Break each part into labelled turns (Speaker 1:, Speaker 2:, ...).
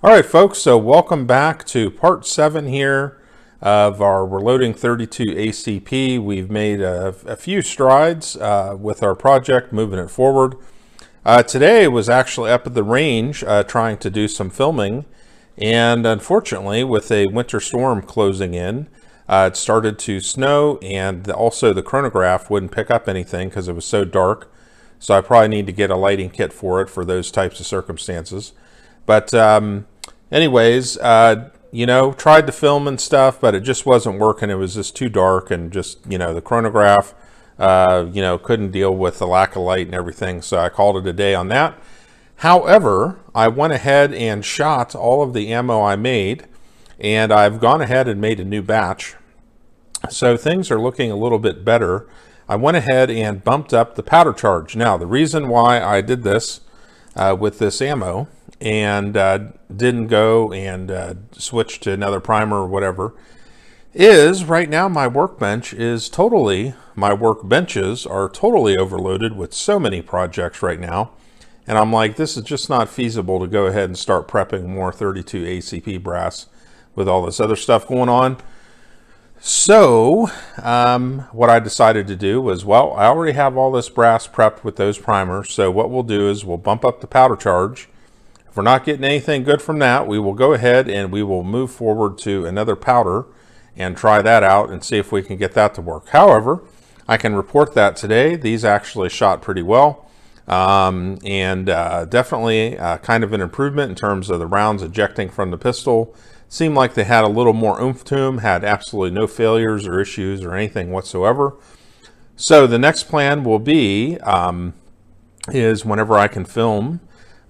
Speaker 1: All right, folks, so welcome back to part 7 here of our We're Loading 32 ACP. We've made a few strides with our project, moving it forward. Today was actually up at the range trying to do some filming, and unfortunately, with a winter storm closing in, it started to snow, and also the chronograph wouldn't pick up anything because it was so dark. So I probably need to get a lighting kit for it for those types of circumstances. But anyways, tried to film and stuff, but it just wasn't working. It was just too dark, and just, the chronograph, couldn't deal with the lack of light and everything. So I called it a day on that. However, I went ahead and shot all of the ammo I made, and I've gone ahead and made a new batch. So things are looking a little bit better. I went ahead and bumped up the powder charge. Now, the reason why I did this with this ammo and didn't go and switch to another primer or whatever is right now my workbenches are totally overloaded with so many projects right now. And I'm like, this is just not feasible to go ahead and start prepping more 32 ACP brass with all this other stuff going on. So what I decided to do was, well, I already have all this brass prepped with those primers. So what we'll do is we'll bump up the powder charge. If we're not getting anything good from that, we will go ahead and we will move forward to another powder and try that out and see if we can get that to work. However, I can report that today these actually shot pretty well, and definitely kind of an improvement in terms of the rounds ejecting from the pistol. Seemed like they had a little more oomph to them, had absolutely no failures or issues or anything whatsoever. So the next plan will be is whenever I can film,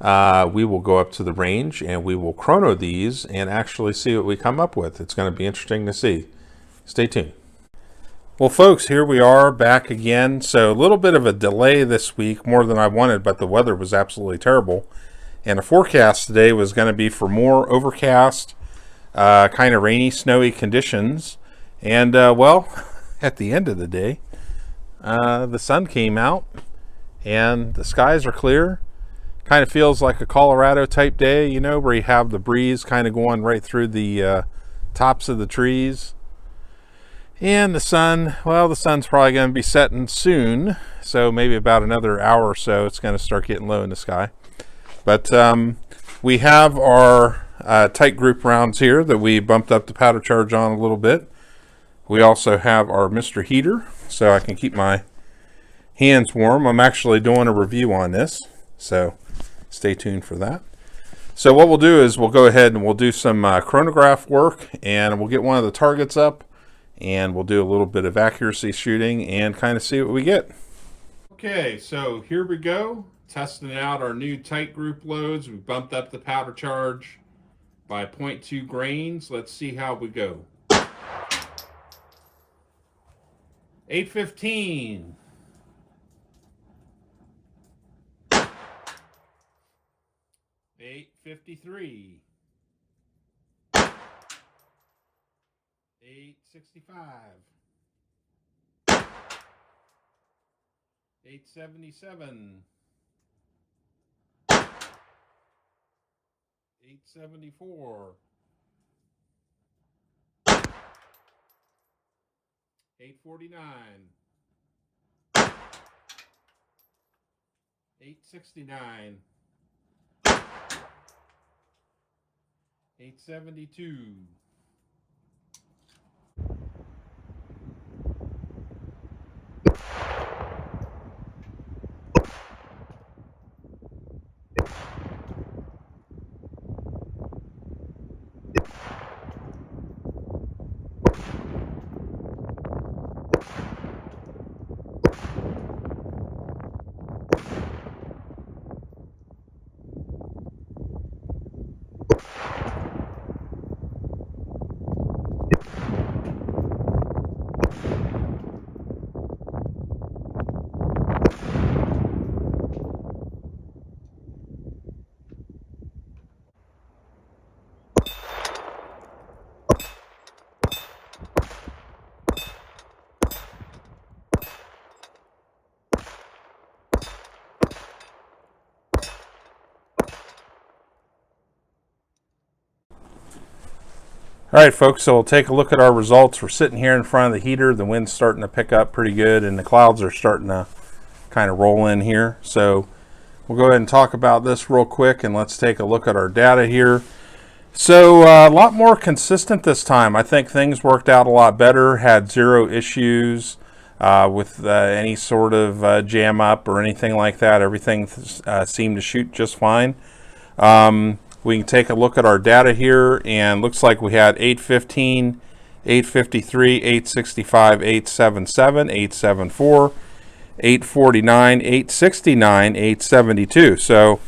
Speaker 1: we will go up to the range and we will chrono these and actually see what we come up with. It's going to be interesting to see. Stay tuned. Well, folks, here we are back again. So a little bit of a delay this week, more than I wanted, but the weather was absolutely terrible. And the forecast today was going to be for more overcast, kind of rainy, snowy conditions. And, well, at the end of the day, the sun came out and the skies are clear. Kind of feels like a Colorado type day, where you have the breeze kind of going right through the tops of the trees. And the sun, well, the sun's probably going to be setting soon. So maybe about another hour or so, it's going to start getting low in the sky. But we have our Titegroup rounds here that we bumped up the powder charge on a little bit. We also have our Mr. Heater, so I can keep my hands warm. I'm actually doing a review on this, so stay tuned for that. So what we'll do is we'll go ahead and we'll do some chronograph work, and we'll get one of the targets up, and we'll do a little bit of accuracy shooting and kind of see what we get. Okay, so here we go. Testing out our new Titegroup loads. We bumped up the powder charge by 0.2 grains. Let's see how we go. 815. 853. 865. 877. 874. 849. 869. 872. All right, folks, so we'll take a look at our results. We're sitting here in front of the heater. The wind's starting to pick up pretty good, and the clouds are starting to kind of roll in here. So we'll go ahead and talk about this real quick, and let's take a look at our data here. So a lot more consistent this time. I think things worked out a lot better, had zero issues with any sort of jam up or anything like that. Everything seemed to shoot just fine. We can take a look at our data here, and looks like we had 815, 853, 865, 877, 874, 849, 869, 872. So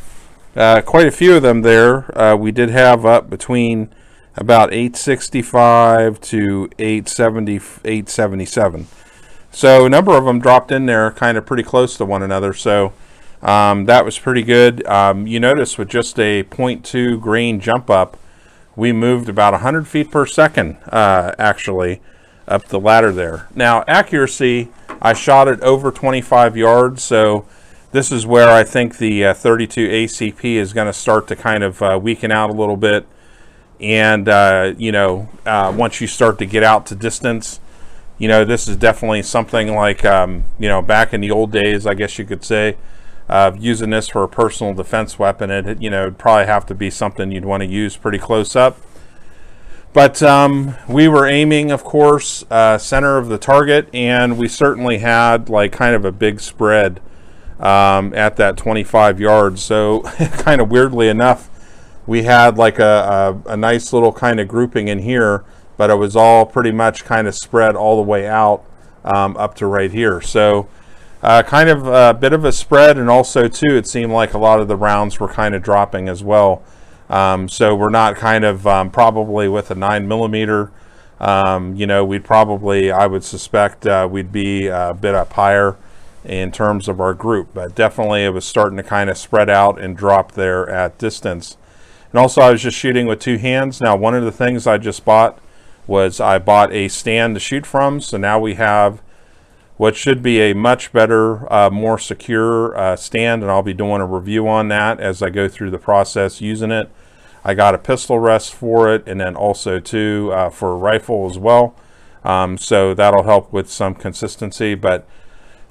Speaker 1: quite a few of them there. We did have up between about 865 to 870, 877. So a number of them dropped in there kind of pretty close to one another. So that was pretty good. You notice with just a 0.2 grain jump up, we moved about 100 feet per second actually up the ladder there. Now accuracy, I shot it over 25 yards, so this is where I think the 32 ACP is going to start to kind of weaken out a little bit. And once you start to get out to distance, this is definitely something like back in the old days, I guess you could say. Using this for a personal defense weapon, it'd probably have to be something you'd want to use pretty close up. But we were aiming, of course, center of the target, and we certainly had like kind of a big spread at that 25 yards. So kind of weirdly enough, we had like a nice little kind of grouping in here, but it was all pretty much kind of spread all the way out up to right here. So kind of a bit of a spread, and also too it seemed like a lot of the rounds were kind of dropping as well. So we're not kind of probably with a 9mm, we'd probably, I would suspect we'd be a bit up higher in terms of our group, but definitely it was starting to kind of spread out and drop there at distance. And also I was just shooting with two hands. Now one of the things I just bought was I bought a stand to shoot from, so now we have what should be a much better, more secure stand, and I'll be doing a review on that as I go through the process using it. I got a pistol rest for it, and then also too for a rifle as well. So that'll help with some consistency. But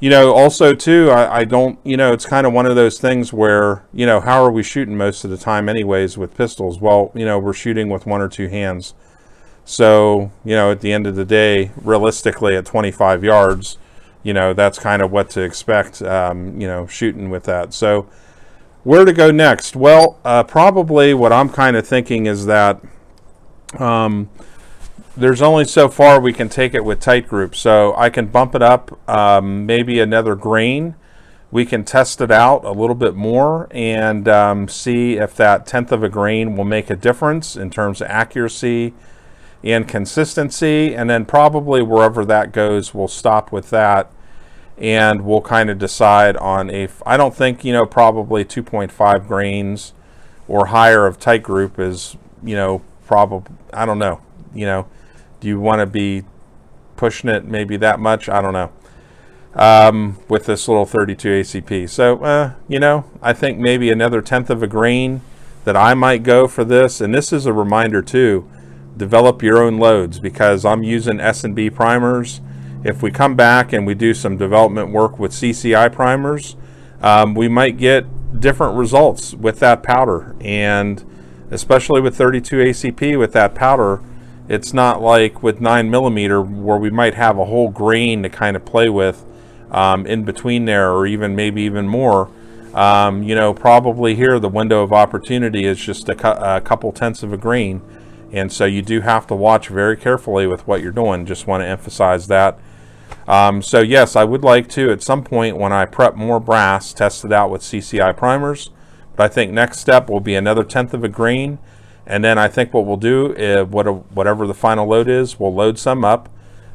Speaker 1: also too, I don't, it's kind of one of those things where, how are we shooting most of the time anyways with pistols? Well, we're shooting with one or two hands. So, at the end of the day, realistically at 25 yards, that's kind of what to expect, shooting with that. So where to go next? Well, probably what I'm kind of thinking is that there's only so far we can take it with Titegroup. So I can bump it up maybe another grain. We can test it out a little bit more and see if that 1/10 of a grain will make a difference in terms of accuracy and consistency. And then probably wherever that goes, we'll stop with that, and we'll kind of decide on I don't think, probably 2.5 grains or higher of Titegroup is, probably, I don't know, do you want to be pushing it maybe that much? I don't know, with this little 32 ACP. So, I think maybe another 1/10 of a grain that I might go for this. And this is a reminder too, develop your own loads, because I'm using S&B primers. If we come back and we do some development work with CCI primers, we might get different results with that powder. And especially with 32 ACP with that powder, it's not like with 9mm where we might have a whole grain to kind of play with in between there, or even maybe even more. Probably here the window of opportunity is just a couple 1/10 of a grain. And so you do have to watch very carefully with what you're doing. Just want to emphasize that. So yes, I would like to, at some point when I prep more brass, test it out with CCI primers. But I think next step will be another 1/10 of a grain. And then I think what we'll do is, whatever the final load is, we'll load some up.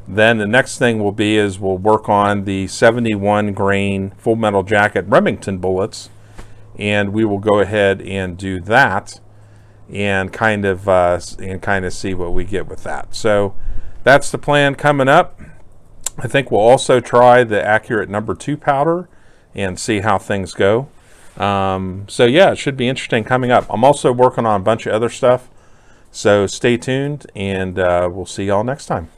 Speaker 1: Then the next thing will be is we'll work on the 71 grain full metal jacket Remington bullets. And we will go ahead and do that, and kind of see what we get with that. So that's the plan coming up. I think we'll also try the accurate number 2 powder and see how things go. So yeah, it should be interesting coming up. I'm also working on a bunch of other stuff. So stay tuned, and we'll see y'all next time.